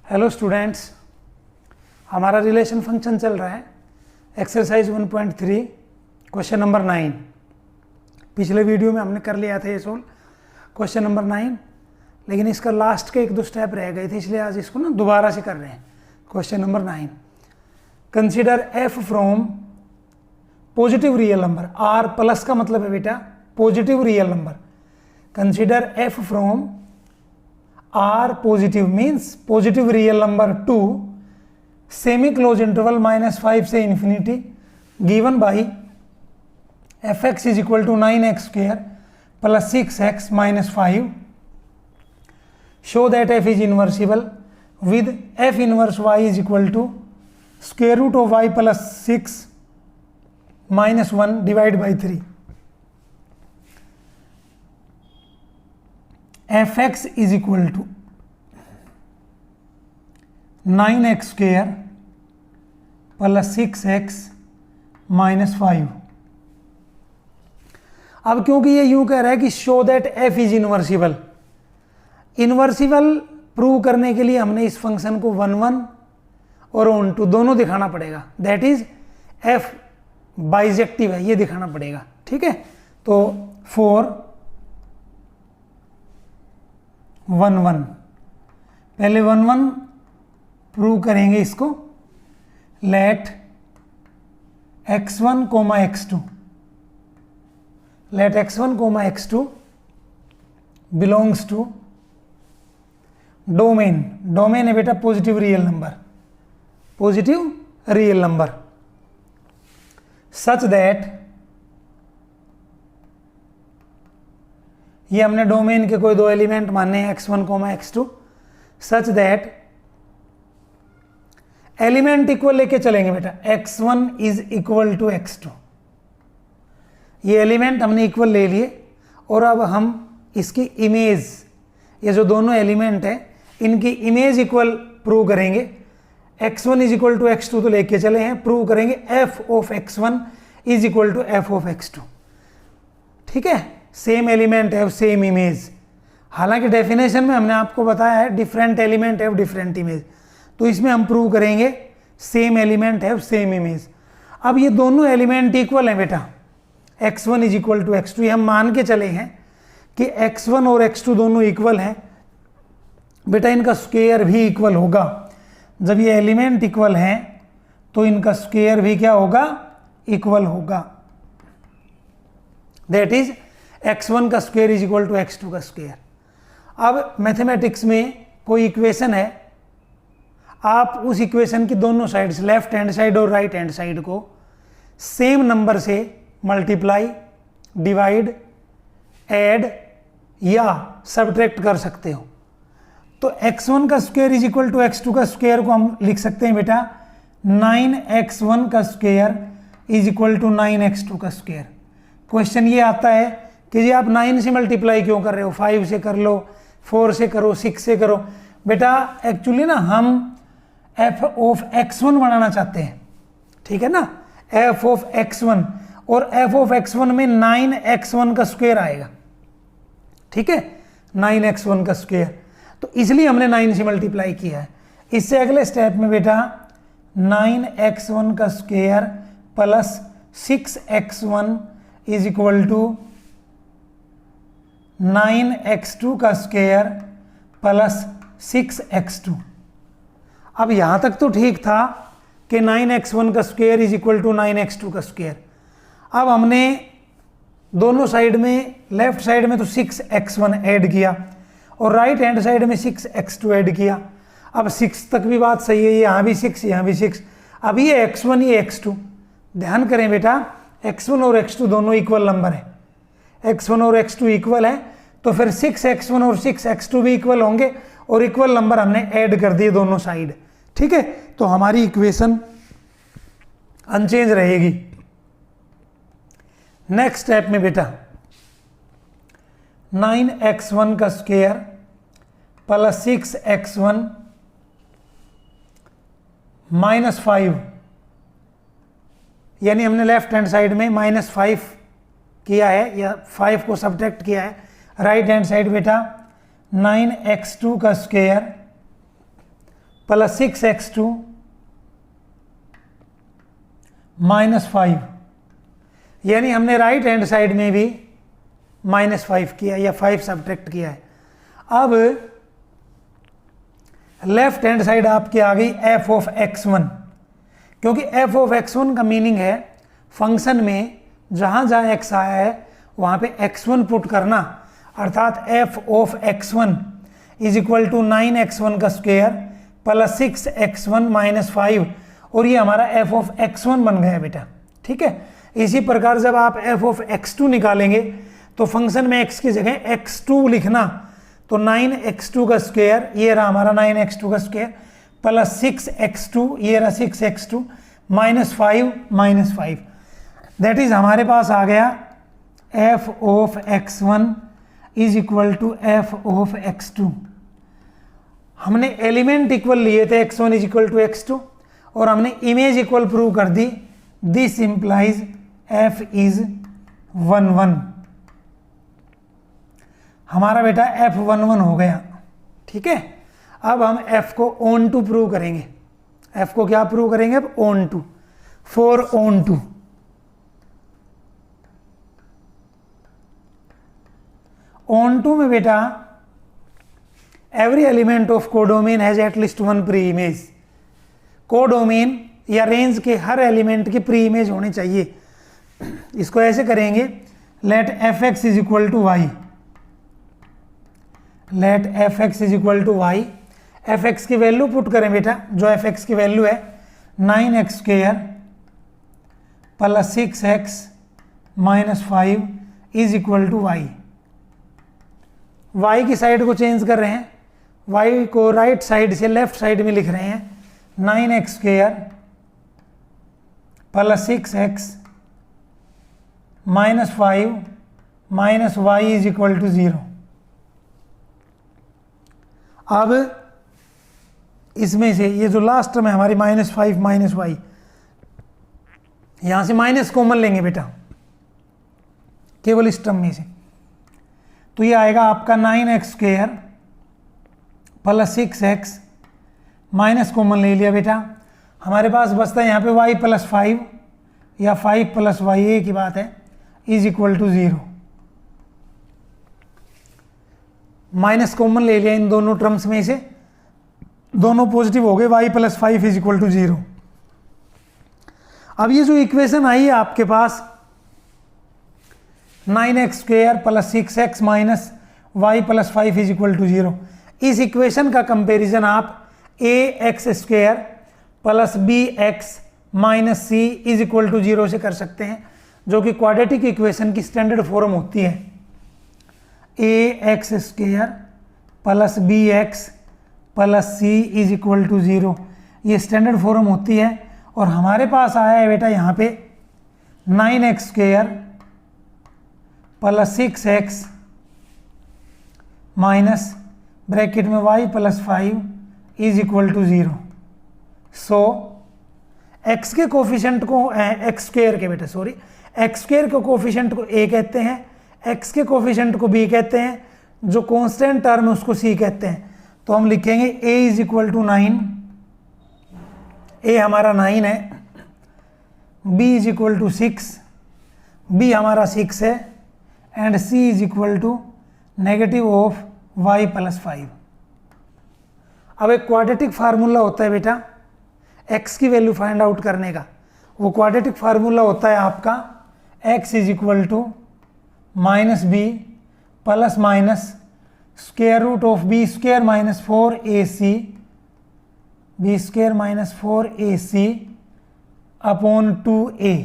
Hello students, हमारा relation function चल रहा है एक्सरसाइज 1.3 क्वेश्चन नंबर 9। पिछले वीडियो में हमने कर लिया था ये सोल्व क्वेश्चन नंबर 9, लेकिन इसका लास्ट के 1-2 स्टेप रह गए थे, इसलिए आज इसको दोबारा से कर रहे हैं। Question number 9, consider F from positive real number. R plus का मतलब है बेटा positive real number. Consider F from R positive means positive real number to semi close interval -5 से infinity given by fx is equal to 9x square plus 6x minus 5. Show that f is inversible with f inverse y is equal to square root of y plus 6 minus 1 divided by 3. fx is equal to 9x square plus 6x minus 5। अब क्योंकि ये यूं कह रहा है कि show that f is inversible, inversible prove करने के लिए हमने इस फंक्शन को 1 और 1 दोनों दिखाना पड़ेगा। दैट इज f बाइजेक्टिव है, ये दिखाना पड़ेगा। ठीक है, तो 4 1 1 पहले 1 1 प्रूव करेंगे इसको। Let x1 comma x2, let x1 comma x2 belongs to domain. Domain है बेटा positive real number, positive real number such that, ये हमने डोमेन के कोई 2 एलिमेंट माने हैं x1 comma x2, such that element equal लेके चलेंगे बेटा। x1 is equal to x2, ये एलिमेंट हमने इक्वल ले लिए और अब हम इसकी इमेज, ये जो दोनों एलिमेंट है इनकी इमेज इक्वल प्रूव करेंगे। x1 is equal to x2 तो लेके चले हैं, प्रूव करेंगे f of x1 is equal to f of x2। ठीक है, same element have same image. हालांकि डेफिनेशन में हमने आपको बताया है different element have different image, तो इसमें हम प्रूव करेंगे same element have same image. अब ये दोनों एलिमेंट इक्वल हैं बेटा, x1 is equal to x2, ये हम मान के चले हैं कि x1 और x2 दोनों इक्वल हैं बेटा। इनका स्क्वायर भी इक्वल होगा। जब ये एलिमेंट इक्वल हैं तो इनका स्क्वायर भी क्या होगा, इक्वल होगा। दैट इज x1 का square is equal to x2 का स्क्वायर। अब मैथमेटिक्स में कोई इक्वेशन है, आप उस इक्वेशन की दोनों साइड्स, लेफ्ट हैंड साइड और राइट हैंड साइड को सेम नंबर से मल्टीप्लाई, डिवाइड, ऐड या सब्ट्रैक्ट कर सकते हो। तो x1 का square is equal to x2 का स्क्वायर को हम लिख सकते हैं बेटा 9x1 का square is equal to 9x2 का स्क्वायर। क्वेश्चन ये आता है कि जी आप 9 से मल्टीप्लाई क्यों कर रहे हो, 5 से कर लो, 4 से करो, 6 से करो। बेटा एक्चुअली ना हम f ऑफ x1 बनाना चाहते हैं, ठीक है ना, f ऑफ x1, और f ऑफ x1 में 9x1 का स्क्वायर आएगा। ठीक है, 9x1 का स्क्वायर, तो इसलिए हमने 9 से मल्टीप्लाई किया है। इससे अगले स्टेप में बेटा 9x1 का square plus 6x1 is equal to 9x2 का स्क्वायर प्लस 6x2। अब यहां तक तो ठीक था कि 9x1 का square is equal to 9x2 का स्क्वायर। अब हमने दोनों साइड में, लेफ्ट साइड में तो 6x1 ऐड किया और राइट हैंड साइड में 6x2 ऐड किया। अब 6 तक भी बात सही है, यहाँ भी 6, यहाँ भी 6। अब ये x1 ये x2, ध्यान करें बेटा x1 और x2 दोनों इक्वल नंबर है, x1 और x2 इक्वल है, तो फिर 6x1 और 6x2 भी इक्वल होंगे और इक्वल नंबर हमने ऐड कर दिए दोनों साइड। ठीक है, तो हमारी इक्वेशन अनचेंज रहेगी। नेक्स्ट स्टेप में बेटा 9x1 का स्क्वायर प्लस 6x1 माइनस 5, यानी हमने लेफ्ट हैंड साइड में -5 किया है या 5 को सब्ट्रैक्ट किया है। राइट हैंड साइड बेटा 9x2 का स्क्वायर प्लस 6x2 -5, यानी हमने राइट हैंड साइड में भी -5 किया या 5 सब्ट्रैक्ट किया है। अब लेफ्ट हैंड साइड आपकी आ गई f ऑफ x1, क्योंकि f ऑफ x1 का मीनिंग है फंक्शन में जहां जहां x आया है वहां पे x1 पुट करना, अर्थात f of x1 is equal to 9x1 का स्क्वायर प्लस 6x1 माइनस 5, और ये हमारा f ऑफ x1 बन गया बेटा। ठीक है, इसी प्रकार जब आप f ऑफ x2 निकालेंगे तो फंक्शन में x की जगह x2 लिखना, तो 9x2 का स्क्वायर, ये रहा हमारा 9x2 का स्क्वायर प्लस 6x2, ये रहा 6x2 माइनस 5, दैट इज हमारे पास आ गया f of x1 is equal to f of x2। हमने एलिमेंट इक्वल लिए थे x1 is equal to x2 और हमने इमेज इक्वल प्रूव कर दी, दिस इंप्लाइज f इज 1 1। हमारा बेटा f11 हो गया। ठीक है, अब हम f को ऑन टू प्रूव करेंगे। f को क्या प्रूव करेंगे? अब onto, for onto. Onto में बेटा every element of codomain has at least one pre image. Codomain या रेंज के हर एलिमेंट की प्री इमेज होनी चाहिए। इसको ऐसे करेंगे, let F X is equal to Y, let F X is equal to Y. F X की वैल्यू पुट करें बेटा, जो एफ एक्स की वैल्यू है 9x square plus 6x minus 5 is equal to Y. Y की side को change कर रहे हैं, वाई को राइट साइड से लेफ्ट साइड में लिख रहे हैं, 9x square plus 6x minus 5 minus Y is equal to 0। अब इसमें से ये जो लास्ट टर्म है हमारी -5 माइनस वाई, यहां से माइनस कॉमन लेंगे बेटा केवल इस टर्म में से, तो ये आएगा आपका 9x square plus 6x minus common ले लिया बेटा, हमारे पास बचता है यहाँ पे y प्लस 5 या 5 प्लस वाई, एक ही बात है, is equal to 0। Minus common ले लिया इन दोनों टर्म्स में से, दोनों पॉजिटिव हो गए, y plus 5 is equal to 0। अब ये जो इक्वेशन आई है आपके पास 9x square plus 6x minus Y plus 5 is equal to 0, इस इक्वेशन का कंपैरिजन आप ax square plus bx minus c is equal to 0 से कर सकते हैं, जो कि क्वाड्रेटिक इक्वेशन की स्टैंडर्ड फॉर्म होती है। ax square plus bx plus c is equal to 0, ये स्टैंडर्ड फॉर्म होती है। और हमारे पास आया है बेटा यहाँ पे 9x square plus 6x minus bracket में y plus 5 is equal to 0। So x के कोफिशिएंट को x स्क्वायर के बेटा सॉरी x स्क्वायर के कोफिशिएंट को a कहते हैं, x के कोफिशिएंट को b कहते हैं, जो कांस्टेंट टर्म है उसको c कहते हैं। तो हम लिखेंगे a is equal to 9, a हमारा 9 है, b is equal to 6, b हमारा 6 है, and c is equal to negative of y plus 5। अब एक क्वाड्रेटिक फार्मूला होता है बेटा x की वैल्यू फाइंड आउट करने का, वो क्वाड्रेटिक फार्मूला होता है आपका x is equal to minus B plus minus square root of B square minus 4ac, B square minus 4ac upon 2a।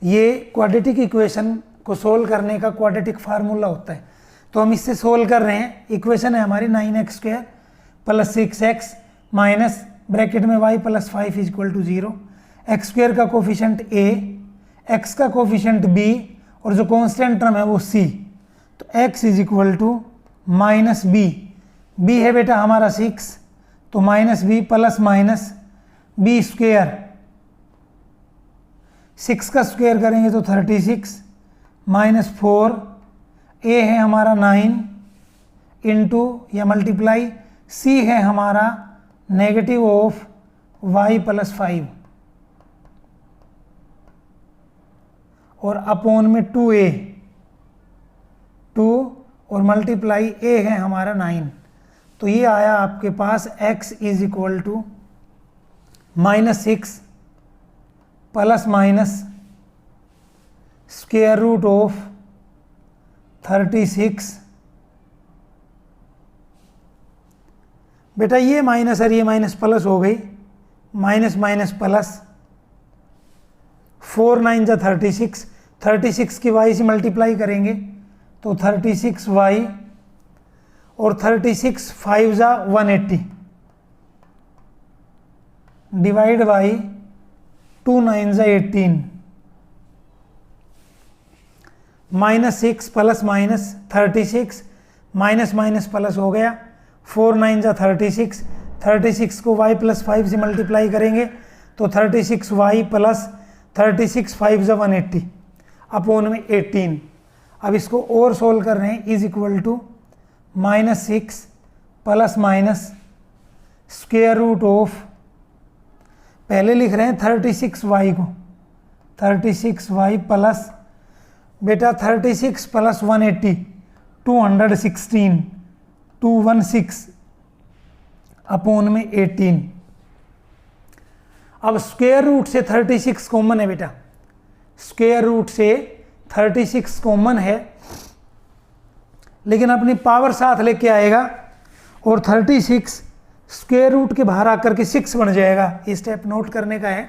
ये क्वाड्रेटिक इक्वेशन को सोल्व करने का क्वाड्रेटिक फार्मूला होता है। तो हम इससे सोल्व कर रहे हैं, इक्वेशन है हमारी 9x square plus 6x minus bracket में y plus 5 is equal to 0, X square का कोफिशिएंट a, x का कोफिशिएंट b और जो कांस्टेंट टर्म है वो c। तो x is equal to minus b, b है बेटा हमारा 6, तो minus b plus minus b square, 6 का स्क्वायर करेंगे तो 36 माइनस 4, a है हमारा 9 इंटू या मल्टीप्लाई सी है हमारा नेगेटिव ऑफ वाई प्लस 5 और अपॉन में 2a 2 और मल्टीप्लाई a है हमारा 9। तो ये आया आपके पास x is equal to -6 plus minus square root of 36। बेटा ये माइनस और ये माइनस प्लस हो गई, माइनस माइनस प्लस, 4 9 जा 36, 36 की y से मल्टीप्लाई करेंगे तो 36y और 36 5 जा 180 डिवाइड बाई 2 9 जा 18 -6 plus minus 36 minus minus plus हो गया, 4 9 जा 36, 36 को y प्लस 5 से मल्टीप्लाई करेंगे तो 36y प्लस 36 5 जा 180 अपॉन में 18। अब इसको और सोल्व कर रहे हैं, is equal to -6 plus minus square root of, पहले लिख रहे हैं 36y को, 36y प्लस बेटा 36 प्लस 180 216 216 अपॉन में 18। अब स्क्वायर रूट से 36 कॉमन है बेटा, स्क्वायर रूट से 36 कॉमन है, लेकिन अपनी पावर साथ लेके आएगा और 36 स्क्वायर रूट के बाहर आकर के 6 बन जाएगा। ये स्टेप नोट करने का है।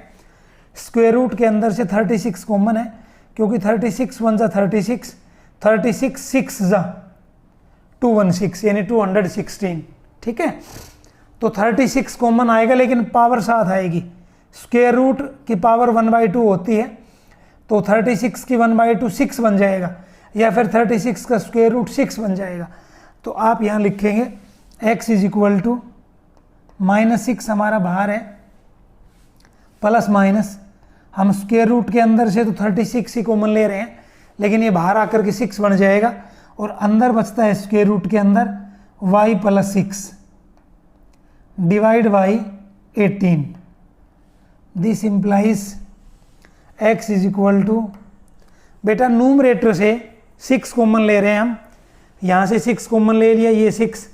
स्क्वायर रूट के अंदर से 36 कॉमन है, क्योंकि 36 1 जा 36, 36 6 जा 216 यानी 216। ठीक है, तो 36 कॉमन आएगा लेकिन पावर साथ आएगी। स्क्वायर रूट की पावर 1/2 होती है, तो 36 की 1/2 6 बन जाएगा, या फिर 36 का स्क्वायर रूट 6 बन जाएगा। तो आप यहाँ लिखेंगे x इज इक्वल टू -6 हमारा बाहर है, प्लस माइनस, हम स्क्वायर रूट के अंदर से तो 36 ही कॉमन ले रहे हैं, लेकिन ये बाहर आकर के 6 बन जाएगा और अंदर बचता है स्क्वायर रूट के अंदर y plus 6 divide by 18। This implies x is equal to, बेटा न्यूमरेटर से 6 कॉमन ले रहे हैं हम, यहाँ से 6 कॉमन ले लिया, ये 6,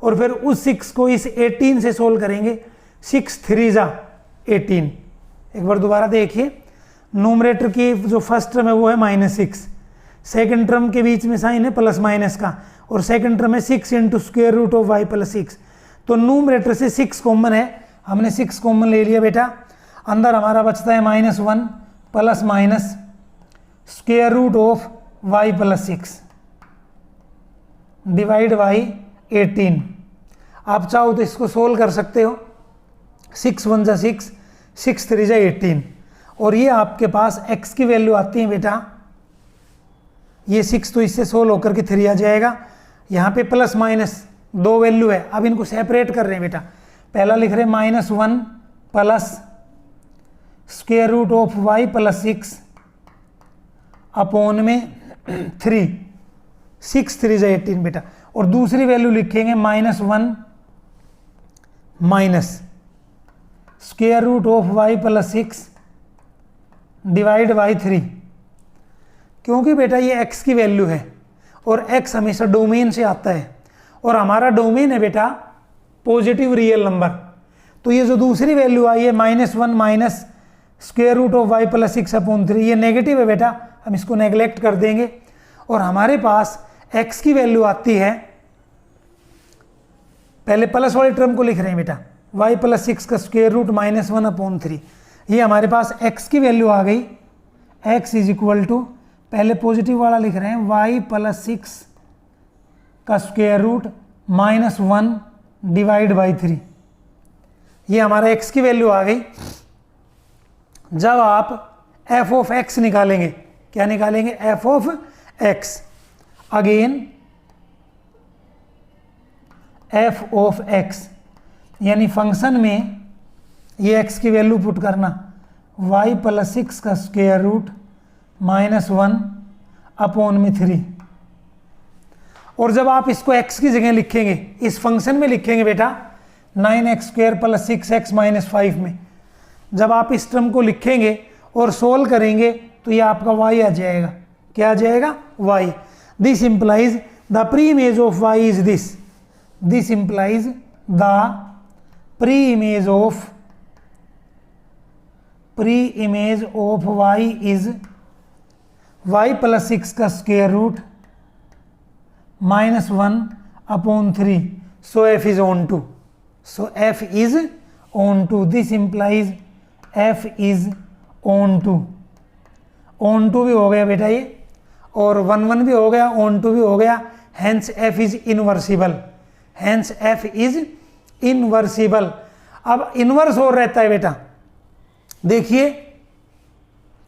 और फिर उस 6 को इस 18 से सोल्व करेंगे, 6 3 जा 18। एक बार दोबारा देखिए, न्यूमरेटर की जो फर्स्ट टर्म है वो है -6, सेकंड टर्म के बीच में साइन है प्लस माइनस का, और सेकंड टर्म है 6 into square root of y plus 6। तो न्यूमरेटर से 6 कॉमन है, हमने 6 कॉमन ले लिया बेटा, अंदर हमारा बचता है -1 plus minus square root of y plus 6 divide by 18। आप चाहो तो इसको सोल्व कर सकते हो, 6 1 जा 6, 6 3 जा 18, और ये आपके पास x की वैल्यू आती है बेटा, ये 6 तो इससे सोल्व होकर के 3 आ जाएगा, यहाँ पे प्लस माइनस 2 वैल्यू है। अब इनको सेपरेट कर रहे हैं बेटा, पहला लिख रहे हैं -1 plus square root of y plus 6 upon में 3, 6 3 जा 18 बेटा, और दूसरी वैल्यू लिखेंगे -1 minus square root of y plus 6 divide by 3, क्योंकि बेटा ये x की वैल्यू है और x हमेशा डोमेन से आता है, और हमारा डोमेन है बेटा पॉजिटिव रियल नंबर। तो ये जो दूसरी वैल्यू आई है -1 minus square root of y plus 6 upon 3, ये नेगेटिव है बेटा, हम इसको नेगलेक्ट कर देंगे, और हमारे पास x की वैल्यू आती है, पहले प्लस वाले टर्म को लिख रहे हैं बेटा, y प्लस 6 का स्क्वायर रूट -1 अपॉन 3, ये हमारे पास x की वैल्यू आ गई। x इज इक्वल टू, पहले पॉजिटिव वाला लिख रहे हैं, y प्लस 6 का स्क्वायर रूट -1 डिवाइड बाई 3, ये हमारा x की वैल्यू आ गई। जब आप f ऑफ x निकालेंगे, क्या निकालेंगे, f of x, again f of x, यानी फंक्शन में ये x की वैल्यू पुट करना, y प्लस 6 का स्क्वायर रूट -1 अपॉन में 3, और जब आप इसको x की जगह लिखेंगे, इस फंक्शन में लिखेंगे बेटा 9x² + 6x - 5 में, जब आप इस टर्म को लिखेंगे और सोल्व करेंगे तो ये आपका y आ जाएगा। क्या आ जाएगा? y। This implies the pre image of y is this. This implies the pre image of y is y + 6 का square root -1/3। So f is onto. So f is onto. This implies f is onto. onto भी हो गया बेटा ये, और 1 भी हो गया, onto भी हो गया, hence f is inversible. Hence f is inversible. अब इनवर्स और रहता है बेटा, देखिए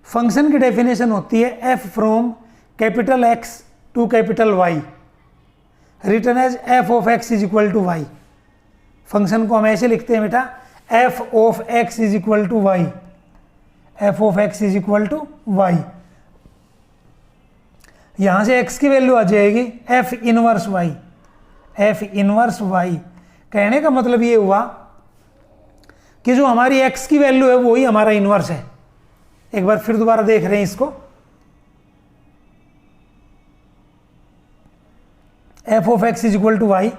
फंक्शन की डेफिनेशन होती है f from capital X to capital Y return as f of x is equal to y। Function को हम ऐसे लिखते हैं बेटा f of x is equal to y। f of x is equal to y। यहां से x की value आ जाएगी f inverse y। f inverse y कहने का मतलब ये हुआ कि जो हमारी x की वैल्यू है वही हमारा इनवर्स है। एक बार फिर दोबारा देख रहे हैं इसको, f of x is equal to y,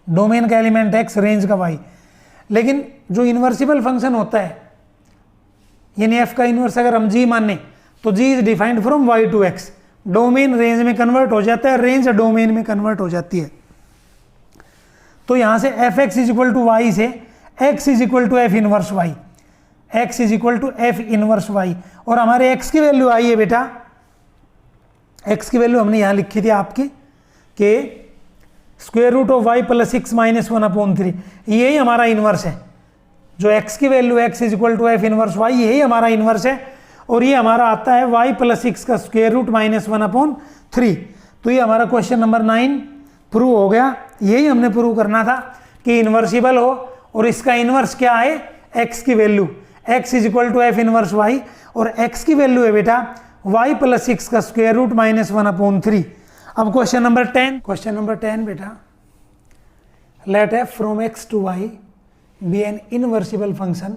domain का एलिमेंट x, रेंज का y। लेकिन जो इन्वर्सिबल फंक्शन होता है, यानी f का इनवर्स अगर हम g माने तो g is defined from y to x। Domain range में कन्वर्ट हो जाता है, रेंज डोमेन में कन्वर्ट हो जाती है। तो यहां से f(x) is equal to y से x is equal to f inverse y। x is equal to f inverse y। और हमारे x की वैल्यू आई है बेटा, x की वैल्यू हमने यहां लिखी थी आपकी कि स्क्वायर रूट ऑफ y + 6 - 1/3। यही हमारा इनवर्स है। जो x की value x is equal to f inverse y, यही हमारा इनवर्स है। और ये हमारा आता है y + 6 का स्क्वायर रूट -1/3। तो ये हमारा क्वेश्चन नंबर 9 प्रूव हो गया। यही हमने प्रूव करना था कि इन्वर्सिबल हो और इसका इनवर्स क्या है, x की value x is equal to f inverse y, और x की वैल्यू है बेटा y + 6 का स्क्वायर रूट -1/3। अब क्वेश्चन नंबर 10, क्वेश्चन नंबर 10 बेटा, let f from x to y be an inversible function,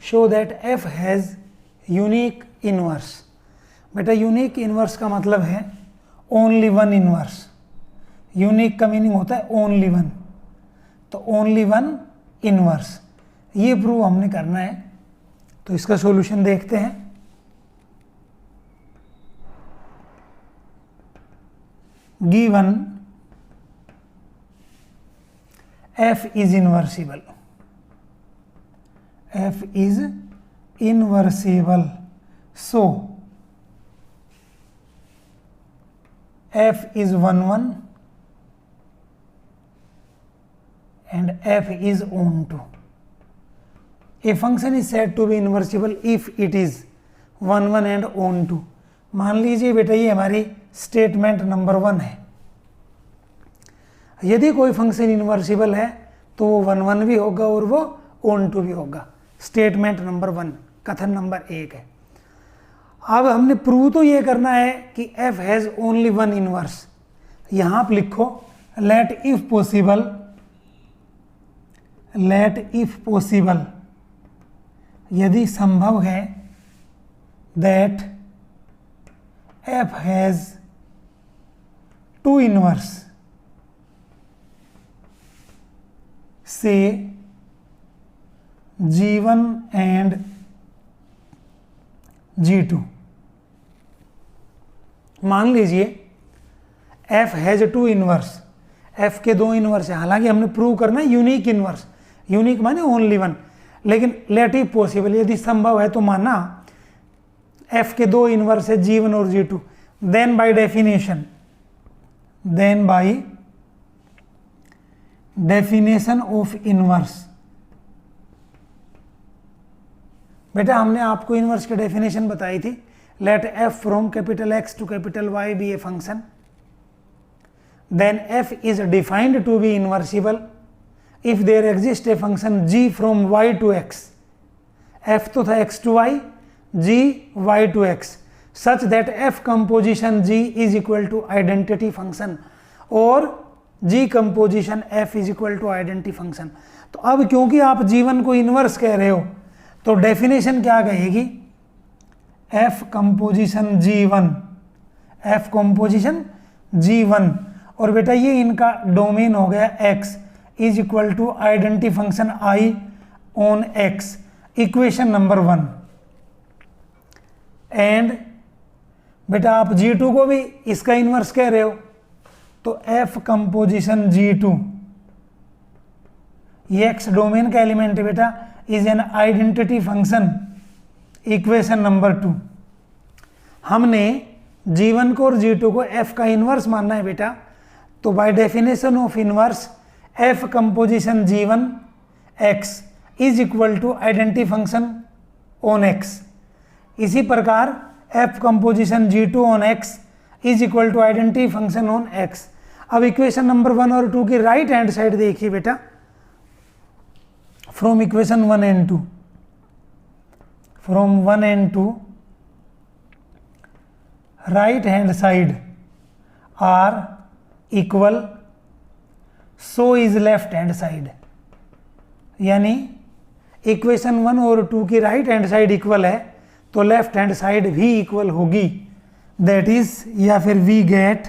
show that f has unique inverse. बेटा unique inverse का मतलब है ओनली वन इनवर्स। यूनिक का मीनिंग होता है ओनली वन, तो ओनली वन इनवर्स ये प्रूव हमने करना है। तो इसका सॉल्यूशन देखते हैं। Given f is inversible, f is inversible, so f is 1 1 and f is onto. A function is said to be inversible if it is 1 1 and onto. मान लीजिए बेटा ये हमारी स्टेटमेंट नंबर 1 है। यदि कोई फंक्शन इन्वर्सिबल है तो वो 1 1 भी होगा और वो onto भी होगा। स्टेटमेंट नंबर 1, कथन नंबर 1 है। अब हमने प्रूव तो ये करना है कि f has only one inverse. यहाँ आप लिखो लेट इफ पॉसिबल, यदि संभव है, that f has two inverse से G1 एंड G2। मान लीजिए f has two inverse, f के 2 इनवर्स है। हालांकि हमने प्रूव करना है यूनिक इनवर्स, यूनिक माने ओनली वन, लेकिन लेट इफ पॉसिबल, यदि संभव है तो माना f के 2 इनवर्स है G1 और G2। Then by definition of inverse. बेटा हमने आपको इनवर्स की डेफिनेशन बताई थी। Let f from capital X to capital Y be a function, then f is defined to be inversible if there exist a function g from y to x। f तो था x to y, g y to x। Such that f composition g is equal to identity function और g composition f is equal to identity function. तो अब क्योंकि आप जीवन को inverse कह रहे हो तो डेफिनेशन क्या कहेगी, f composition g one, f composition g one, और बेटा ये इनका डोमेन हो गया x is equal to identity function I on x, equation number 1। And बेटा आप G2 को भी इसका इन्वर्स कह रहे हो तो एफ कंपोजिशन G2, ये एक्स डोमेन का एलिमेंट है बेटा, is an identity function, equation number 2। हमने G1 को और G2 को एफ का इन्वर्स मानना है बेटा, तो by definition of inverse f composition G1 x is equal to identity function on x. इसी प्रकार f composition G2 on x is equal to identity function on x. अब इक्वेशन नंबर 1 और 2 की राइट हैंड साइड देखिए बेटा, from equation 1 and 2, from 1 and 2 right hand side are equal, so is left hand side. यानी equation 1 और 2 की right hand side equal है तो लेफ्ट हैंड साइड भी इक्वल होगी, दैट इज, या फिर वी गेट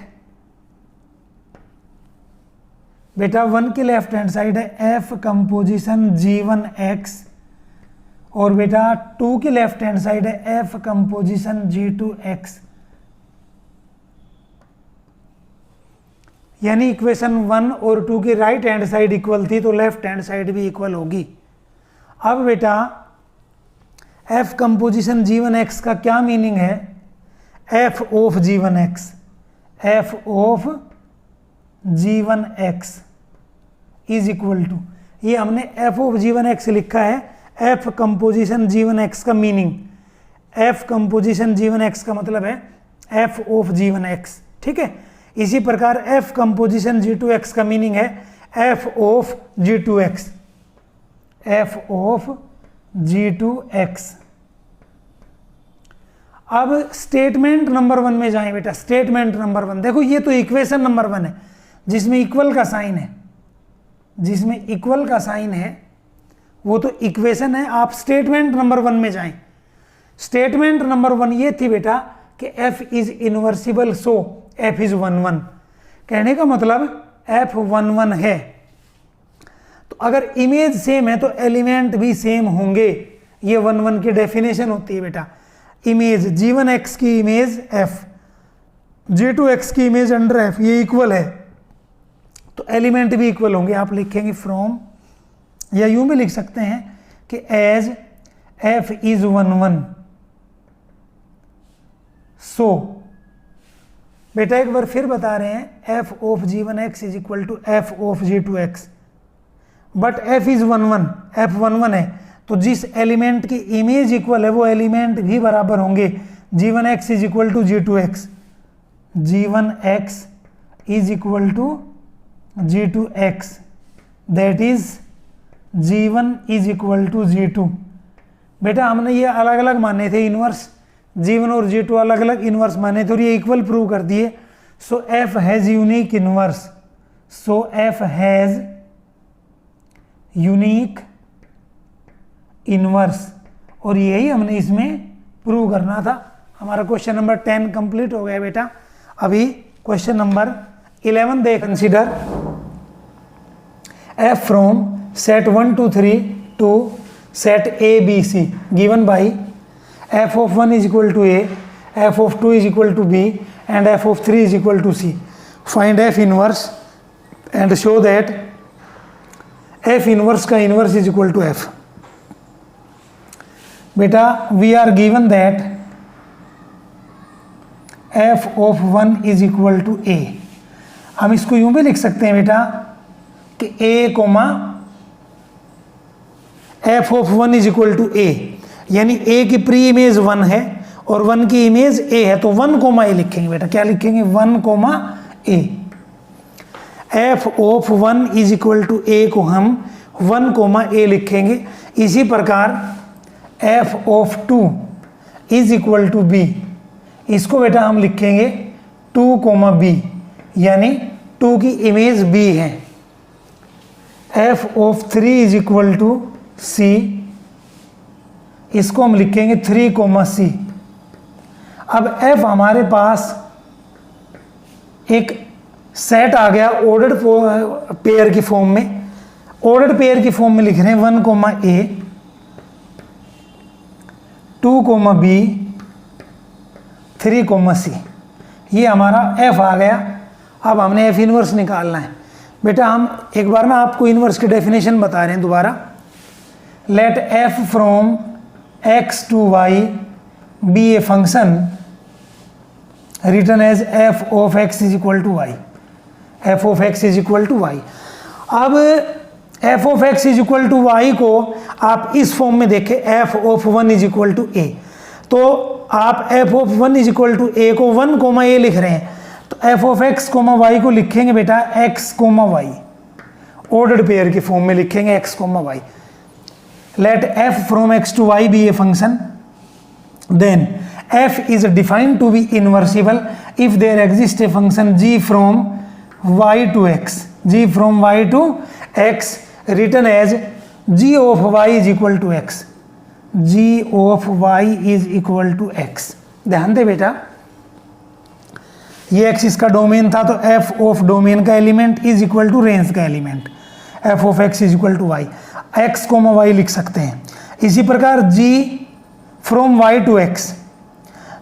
बेटा 1 की लेफ्ट हैंड साइड है एफ कंपोजिशन G1 एक्स और बेटा 2 की लेफ्ट हैंड साइड है एफ कंपोजिशन G2 एक्स। यानी इक्वेशन 1 और 2 की राइट हैंड साइड इक्वल थी तो लेफ्ट हैंड साइड भी इक्वल होगी। अब बेटा एफ कंपोजिशन G1 एक्स का क्या मीनिंग है, f of G1 x, f of G1 x is equal to, ये हमने एफ ऑफ G1 एक्स लिखा है, एफ कंपोजिशन G1 एक्स का meaning, f composition G1 x का मतलब है एफ ऑफ G1 एक्स, ठीक है। इसी प्रकार एफ कंपोजिशन G2 एक्स का मीनिंग है f of G2 x, f of G2 x. अब स्टेटमेंट नंबर 1 में जाएं बेटा, स्टेटमेंट नंबर 1 देखो, ये तो इक्वेशन नंबर 1 है जिसमें इक्वल का साइन है, जिसमें इक्वल का साइन है वो तो इक्वेशन है। आप स्टेटमेंट नंबर 1 में जाएं। स्टेटमेंट नंबर 1 ये थी बेटा कि f is inversible, so f is 1 1। कहने का मतलब f 1 1 है, तो अगर इमेज सेम है तो एलिमेंट भी सेम होंगे, ये 1 1 की डेफिनेशन होती है बेटा। इमेज G1 एक्स की इमेज f, G2 एक्स की इमेज अंडर f, ये इक्वल है तो एलिमेंट भी इक्वल होंगे। आप लिखेंगे फ्रॉम, या यूं भी लिख सकते हैं कि एज f इज 1 1, सो बेटा एक बार फिर बता रहे हैं f of G1 x is equal to f of G2 x, but f is 1 1, f 1 1 है तो जिस एलिमेंट की इमेज इक्वल है वो एलिमेंट भी बराबर होंगे। G1 x is equal to G2 x, G1 x is equal to G2 x, that is G1 is equal to G2। बेटा हमने ये अलग अलग माने थे इनवर्स, G1 और G2 अलग अलग इनवर्स माने थे और ये इक्वल प्रूव कर दिए। सो f has unique inverse, so f has unique inverse, और यही हमने इसमें प्रूव करना था। हमारा क्वेश्चन नंबर 10 कंप्लीट हो गया बेटा। अभी क्वेश्चन नंबर 11 देख, consider f from set 1 to 3 to set A B C given by f of 1 is equal to A, f of 2 is equal to B and f of 3 is equal to C. Find f inverse and show that f inverse का inverse is equal to f. बेटा we are given that f of 1 is equal to A. हम इसको यूं भी लिख सकते हैं बेटा कि A coma f of 1 is equal to A, यानी A की प्री इमेज 1 है और 1 की इमेज A है तो 1 कोमा A लिखेंगे बेटा। क्या लिखेंगे? 1 coma A। f of 1 is equal to A को हम 1 कोमा A लिखेंगे। इसी प्रकार f of 2 is equal to B, इसको बेटा हम लिखेंगे 2, b, यानी 2 की इमेज b है। f of 3 is equal to c, इसको हम लिखेंगे 3, c। अब f हमारे पास एक सेट आ गया ऑर्डर्ड पेयर की फॉर्म में। ऑर्डर्ड पेयर की फॉर्म में लिख रहे हैं 1, a, 2, b, 3, c। ये हमारा f आ गया। अब हमने f इनवर्स निकालना है। बेटा हम एक बार ना आपको इनवर्स की डेफिनेशन बता रहे हैं दोबारा। Let f from x to y be a function written as f of x is equal to y, f of x is equal to y। अब f of x is equal to y को आप इस form में देखें, f of 1 is equal to a, तो आप f of 1 is equal to a को 1, a लिख रहे हैं, तो f of x, y को लिखेंगे बेटा x, y, ऑर्डर्ड पेयर की फॉर्म में लिखेंगे x, y। Let f from x to y be a function, then f is defined to be inversible if there exists a function g from y to x, g from y to x written as g of y is equal to x, g of y is equal to x। ध्यान दे बेटा, ये x इसका domain था, तो f of domain का element is equal to range का element, f of x is equal to y, x, y लिख सकते हैं। इसी प्रकार g from y to x,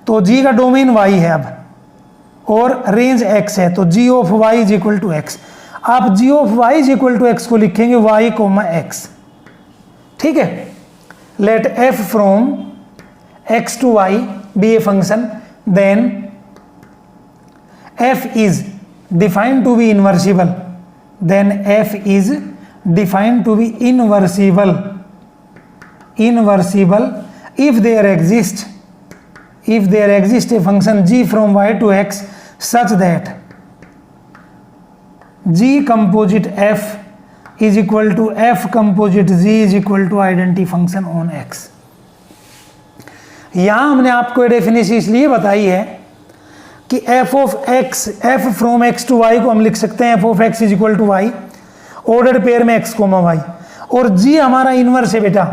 तो g का डोमेन y है अब और रेंज x है, तो g of y is equal to x। आप g of y is equal to x को लिखेंगे y, x। ठीक है। Let f from x to y be a function, then f is defined to be inversible, then f is defined to be inversible if there exists a function g from y to x such that g composite f is equal to f composite g is equal to identity function on x। यहां हमने आपको ये definition इसलिए बताई है कि f of x, f from x to y को हम लिख सकते हैं f of x is equal to y, ordered pair में x, y, और g हमारा इनवर्स है बेटा,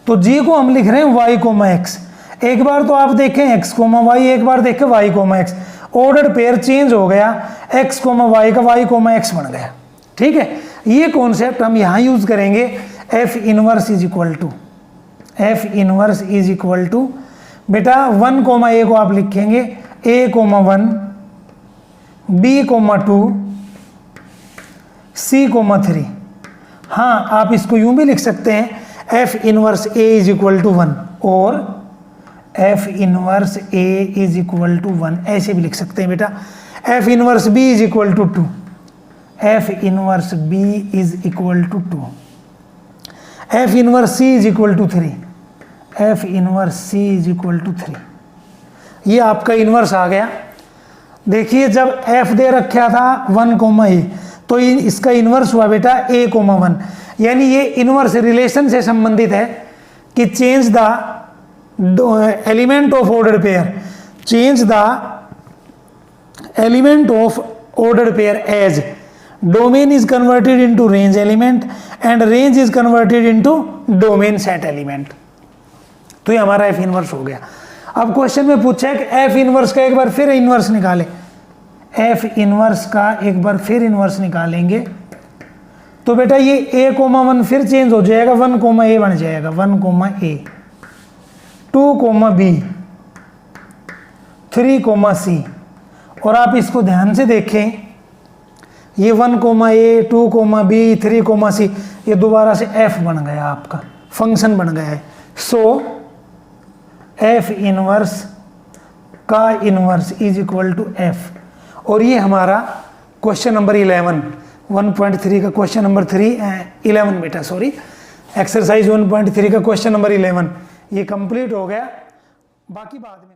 तो g को हम लिख रहे हैं y, x। एक बार तो आप देखें x, y, एक बार देखें y, x, ordered pair change हो गया, x, y का y, x बन गया। ठीक है, ये कॉन्सेप्ट हम यहाँ यूज करेंगे। f inverse is equal to, f inverse is equal to बेटा 1, a को आप लिखेंगे a, 1, b, 2, c, 3। हाँ, आप इसको यूं भी लिख सकते हैं f inverse a is equal to 1 और f inverse a is equal to 1, ऐसे भी लिख सकते हैं बेटा। f inverse b is equal to 2, f inverse b is equal to 2, f inverse c is equal to 3, f inverse c is equal to 3। ये आपका inverse आ गया। देखिए जब f दे रखा था 1, a, तो इसका इनवर्स हुआ बेटा a, 1, यानी ये इनवर्स रिलेशन से संबंधित है कि change the element of order pair, change the element of order pair as domain is converted into range element and range is converted into domain set element. तो ये हमारा f इनवर्स हो गया। अब क्वेश्चन में पूछा है कि f इनवर्स का एक बार फिर इनवर्स निकालें, f इनवर्स का एक बार फिर इनवर्स निकालेंगे तो बेटा ये a, 1 फिर चेंज हो जाएगा, 1, a बन जाएगा, 1, a, 2, b, 3, c। और आप इसको ध्यान से देखें, ये 1, a, 2, b, 3, c, ये दोबारा से f बन गया, आपका फंक्शन बन गया है। सो f इनवर्स का inverse is equal to f। और ये हमारा क्वेश्चन नंबर 11, 1.3 का क्वेश्चन नंबर 11 बेटा, सॉरी, एक्सरसाइज 1.3 का क्वेश्चन नंबर 11 ये कंप्लीट हो गया। बाकी बाद में